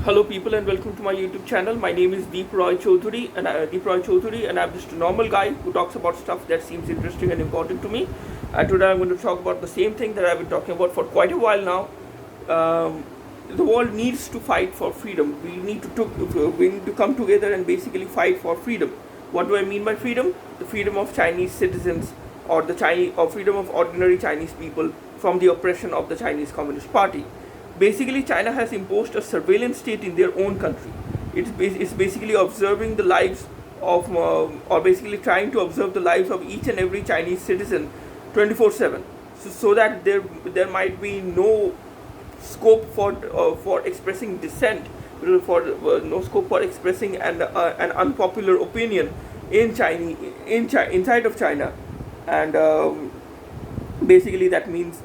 Hello people and welcome to my YouTube channel. My name is Deep Roy Chaudhary and I'm just a normal guy who talks about stuff that seems interesting and important to me. And today I'm going to talk about the same thing that I've been talking about for quite a while now. The world needs to fight for freedom. We need to come together and basically fight for freedom. What do I mean by freedom? The freedom of Chinese citizens or freedom of ordinary Chinese people from the oppression of the Chinese Communist Party. Basically, China has imposed a surveillance state in their own country. It's basically observing the lives of, or basically trying to observe the lives of each and every Chinese citizen 24/7, so that there might be no scope for expressing dissent, no scope for expressing an unpopular opinion inside of China, and basically that means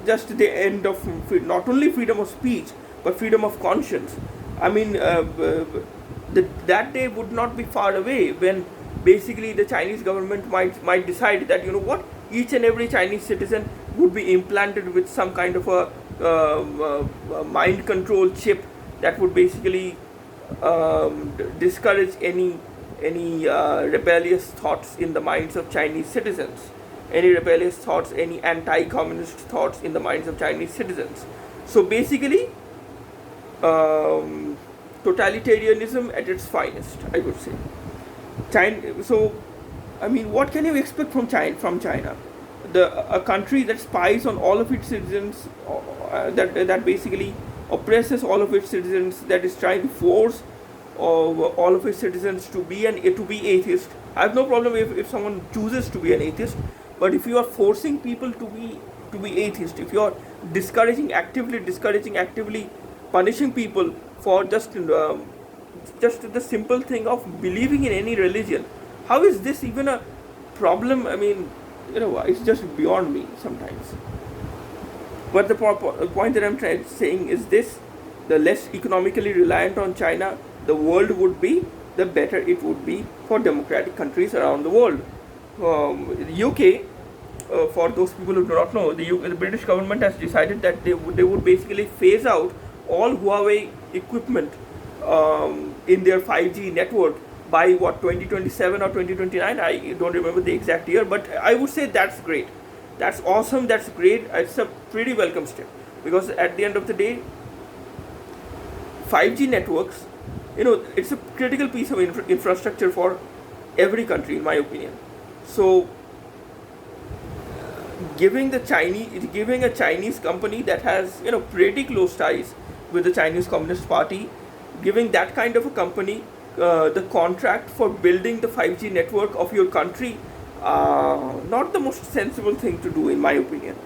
just the end of not only freedom of speech but freedom of conscience. I mean, that day would not be far away when basically the Chinese government might decide that each and every Chinese citizen would be implanted with some kind of a mind control chip that would basically discourage any rebellious thoughts in the minds of Chinese citizens, any rebellious thoughts, any anti-communist thoughts in the minds of Chinese citizens. So basically, totalitarianism at its finest, I would say. So, I mean, what can you expect from China? A country that spies on all of its citizens, that basically oppresses all of its citizens, that is trying to force all of its citizens to be atheist. I have no problem if someone chooses to be an atheist. But if you are forcing people to be atheist, if you are actively punishing people for just the simple thing of believing in any religion, how is this even a problem? I mean, it's just beyond me sometimes. But the point that I'm saying is this: the less economically reliant on China the world would be, the better it would be for democratic countries around the world. UK, for those people who do not know, the British government has decided that they would basically phase out all Huawei equipment in their 5G network by 2027 or 2029. I don't remember the exact year, but I would say that's great. That's awesome. That's great. It's a pretty welcome step, because at the end of the day, 5G networks, it's a critical piece of infrastructure for every country, in my opinion. So giving a Chinese company that has pretty close ties with the Chinese Communist Party, giving that kind of a company the contract for building the 5G network of your country, not the most sensible thing to do, in my opinion.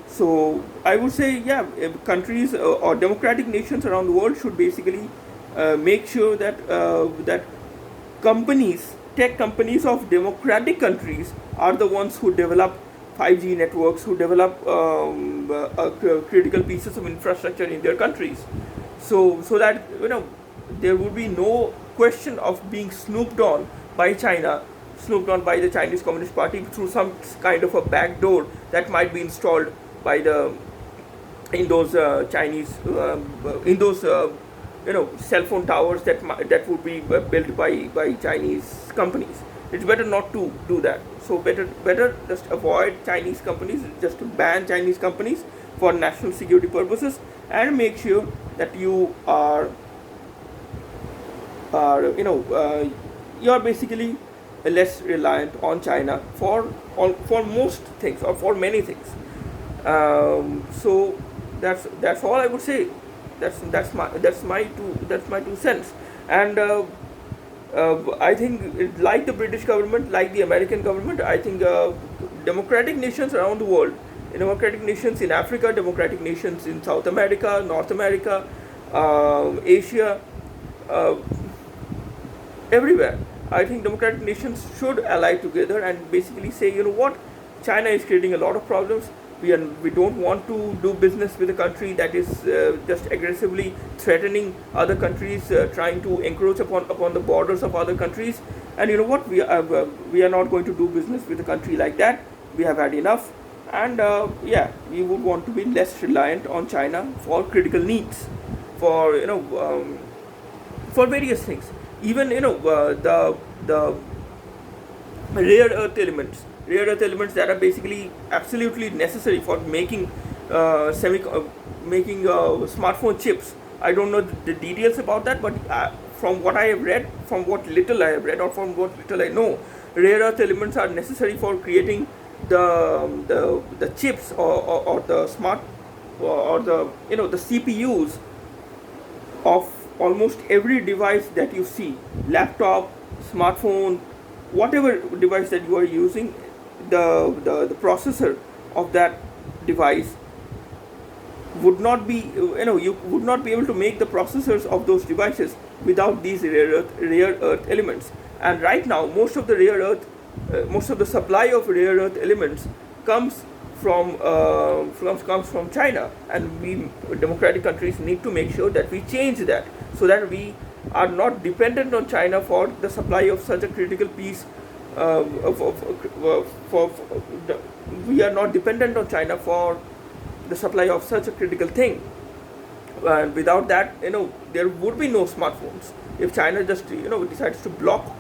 So I would say, countries or democratic nations around the world should basically make sure that tech companies of democratic countries are the ones who develop 5G networks, who develop critical pieces of infrastructure in their countries, so that there would be no question of being snooped on by China, snooped on by the Chinese Communist Party through some kind of a back door that might be installed by in those cell phone towers that would be built by Chinese companies. It's better not to do that. So better just avoid Chinese companies, just ban Chinese companies for national security purposes, and make sure that you are you're basically less reliant on China for most things, or for many things. So that's all I would say. That's my 2 cents. And I think, like the British government, like the American government, I think democratic nations around the world, democratic nations in Africa, democratic nations in South America, North America, Asia, everywhere, I think democratic nations should ally together and basically say, China is creating a lot of problems. We don't want to do business with a country that is just aggressively threatening other countries, trying to encroach upon the borders of other countries. And we are not going to do business with a country like that. We have had enough. And we would want to be less reliant on China for critical needs, for for various things. Even the rare earth elements that are basically absolutely necessary for making making smartphone chips. I don't know the details about that, but from what I have read, from what little I have read, or from what little I know, rare earth elements are necessary for creating the chips, or the smart, or the the CPUs of almost every device that you see, laptop, smartphone, whatever device that you are using. The processor of that device would not be, you would not be able to make the processors of those devices without these rare earth elements. And right now, most of the supply of rare earth elements comes from China, and we democratic countries need to make sure that we change that, so that we are not dependent on China for the supply of such a critical piece. We are not dependent on China for the supply of such a critical thing. And without that, there would be no smartphones. If China just decides to block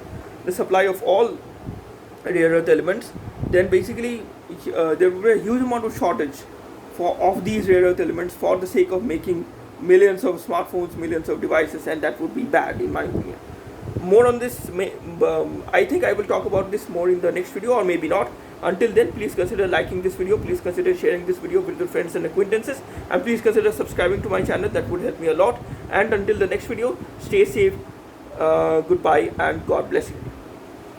the supply of all rare earth elements, then basically there will be a huge amount of shortage of these rare earth elements for the sake of making millions of smartphones, millions of devices, and that would be bad in my opinion. More on this, I think I will talk about this more in the next video, or maybe not. Until then, please consider liking this video, please consider sharing this video with your friends and acquaintances, and please consider subscribing to my channel. That would help me a lot. And until the next video, stay safe, goodbye, and God bless you.